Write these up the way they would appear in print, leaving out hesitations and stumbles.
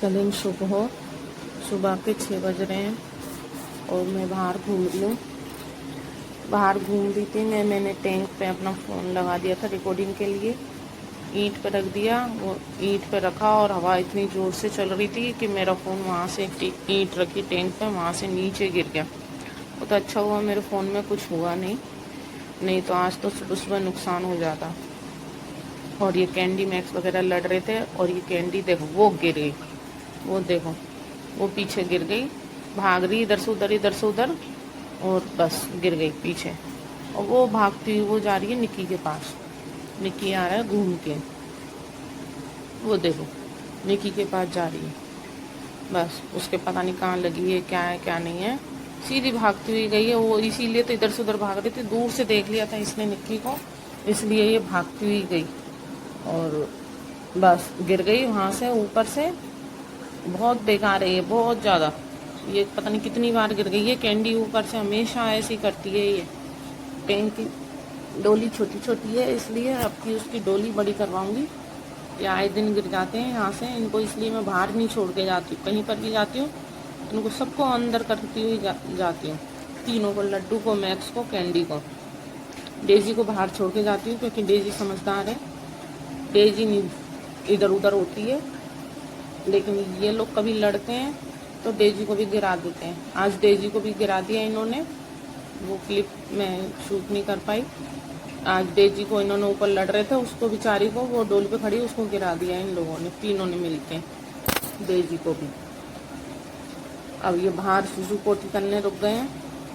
चलें सुबह के 6 बज रहे हैं और मैं बाहर घूम रही हूँ। बाहर घूम रही थी मैंने टैंक पे अपना फ़ोन लगा दिया था रिकॉर्डिंग के लिए। ईंट पे रख दिया, वो ईंट पे रखा और हवा इतनी ज़ोर से चल रही थी कि मेरा फ़ोन वहाँ से ईंट रखी टैंक पे, वहाँ से नीचे गिर गया। वो तो अच्छा हुआ मेरे फ़ोन में कुछ हुआ नहीं तो आज तो सुबह सुबह नुकसान हो जाता। और ये कैंडी मैक्स वगैरह लड़ रहे थे और ये कैंडी देखो वो गिर गई, वो देखो वो पीछे गिर गई, भाग रही इधर से उधर और बस गिर गई पीछे। और वो भागती हुई वो जा रही है निक्की के पास। निक्की आ रहा है घूम के, वो देखो निक्की के पास जा रही है। बस उसके पता नहीं कहाँ लगी है, क्या है क्या नहीं है, सीधी भागती हुई गई है वो। इसीलिए तो इधर से उधर भाग रही थी, दूर से देख लिया था इसने निक्की को, इसलिए ये भागती हुई गई और बस गिर गई वहाँ से ऊपर से। बहुत बेकार है ये, बहुत ज़्यादा। ये पता नहीं कितनी बार गिर गई है कैंडी ऊपर से, हमेशा ऐसी करती है ये। टैंक की डोली छोटी छोटी है इसलिए अब की उसकी डोली बड़ी करवाऊंगी। ये आए दिन गिर जाते हैं यहाँ से इनको, इसलिए मैं बाहर नहीं छोड़ के जाती हूँ। कहीं पर भी जाती हूँ इनको सबको अंदर करती हुई जाती हूँ, तीनों को, लड्डू को, मैक्स को, कैंडी को। डेजी को बाहर छोड़ के जाती हूँ क्योंकि डेजी समझदार है, डेजी नहीं इधर उधर होती है। लेकिन ये लोग कभी लड़ते हैं तो डेजी को भी गिरा देते हैं। आज डेजी को भी गिरा दिया इन्होंने, वो क्लिप मैं शूट नहीं कर पाई। आज डेजी को इन्होंने ऊपर लड़ रहे थे, उसको बेचारी को, वो डोल पे खड़ी, उसको गिरा दिया इन लोगों ने, तीनों ने मिलके, डेजी को भी। अब ये बाहर सुसु पोटी करने रुक गए हैं।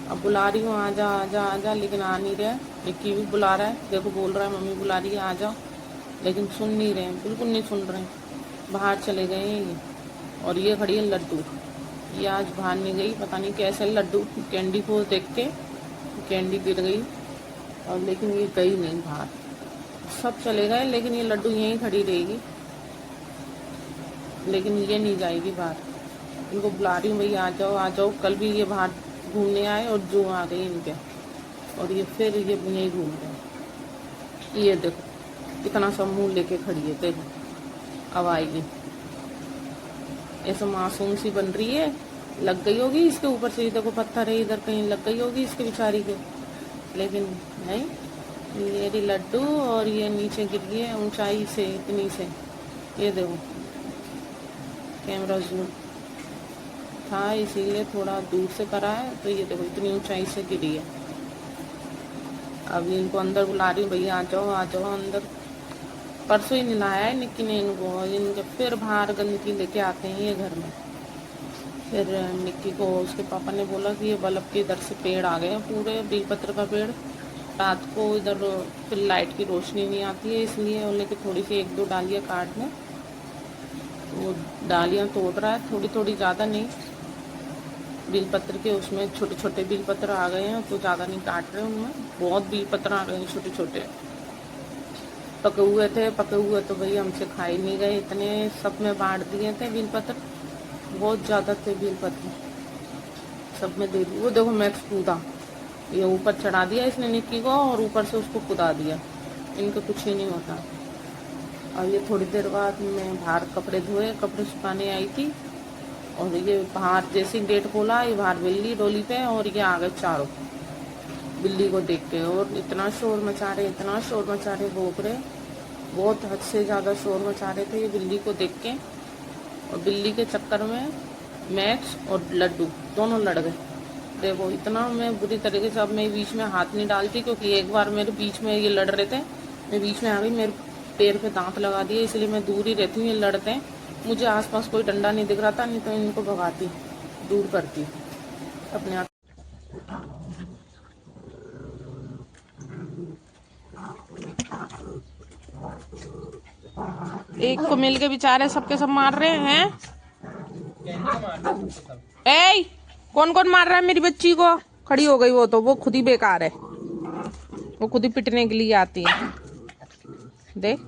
अब बुला रही हूँ आजा आजा आजा, लेकिन आ नहीं रहा है। निक्की भी बुला रहा है, देखो बोल रहा है मम्मी बुला रही है आ जाओ, लेकिन सुन नहीं रहे हैं, बिल्कुल नहीं सुन रहे हैं, बाहर चले गए हैं ये। और ये खड़ी है लड्डू, ये आज बाहर नहीं गई, पता नहीं कैसे लड्डू कैंडी को देख के कैंडी गिर गई और लेकिन ये गई नहीं बाहर। सब चले गए लेकिन ये लड्डू यहीं खड़ी रहेगी, लेकिन ये नहीं जाएगी बाहर। इनको बुला रही हूँ भैया आ जाओ। कल भी ये बाहर घूमने आए और जो आ गई इनके, और ये फिर ये यहीं घूम रहे। ये देखो कितना सा मुँह लेके खड़ी है, देखो अब आएगी। ऐसा मासूम सी बन रही है, लग गई होगी इसके ऊपर से, देखो पत्थर है इधर कहीं, लग गई होगी इसके बेचारी के, लेकिन नहीं। ये रही लड्डू और ये नीचे गिर गई है ऊंचाई से, इतनी से। ये देखो कैमरा जूम था इसीलिए थोड़ा दूर से करा है, तो ये देखो इतनी ऊंचाई से गिरी है। अब इनको अंदर बुला रही हूँ भैया आ जाओ अंदर। परसों ही नहलाया है निक्की ने इनको, इनके फिर बाहर गंदगी लेके आते हैं ये घर में। फिर निक्की को उसके पापा ने बोला कि ये बल्ब के इधर से पेड़ आ गए हैं पूरे, बेलपत्र का पेड़। रात को इधर फिर लाइट की रोशनी नहीं आती है, इसलिए उन्हें कि थोड़ी सी 1-2 डालियाँ काट लें। वो डालियाँ तोड़ रहा है थोड़ी थोड़ी, ज़्यादा नहीं। बेलपत्र के उसमें छोटे छोटे बेलपत्र आ गए हैं तो ज़्यादा नहीं काट रहे, उनमें बहुत बेलपत्र आ गए हैं छोटे छोटे। पके हुए तो भैया हमसे खाए नहीं गए, इतने सब में बांट दिए थे बेलपत्र, बहुत ज़्यादा थे बेलपत्र, सब में दे दी। वो देखो मैक्स कूदा, ये ऊपर चढ़ा दिया इसने निक्की को और ऊपर से उसको कूदा दिया। इनको कुछ ही नहीं होता। और ये थोड़ी देर बाद मैं बाहर कपड़े धोए, कपड़े सुखाने आई थी और ये बाहर जैसे गेट खोला, ये बाहर बिल्ली डोली पे और ये आ गए चारों बिल्ली को देख के, और इतना शोर मचा रहे भौंक रहे, बहुत हद से ज़्यादा शोर मचा रहे थे ये बिल्ली को देख के। और बिल्ली के चक्कर में मैक्स और लड्डू दोनों लड़ गए। देखो इतना मैं बुरी तरीके से, अब मैं बीच में हाथ नहीं डालती क्योंकि एक बार मेरे बीच में ये लड़ रहे थे, मैं बीच में आ गई, मेरे पैर पे दांत लगा दिए, इसलिए मैं दूर ही रहती हूँ। ये लड़ते हैं, मुझे आसपास कोई डंडा नहीं दिख रहा था, नहीं तो इनको भगाती, दूर करती अपने आप। एक को मिल के बेचारे सबके सब मार रहे हैं। ए कौन कौन मार रहा है मेरी बच्ची को? खड़ी हो गई वो तो, वो खुद ही बेकार है, वो खुद ही पिटने के लिए आती है। देख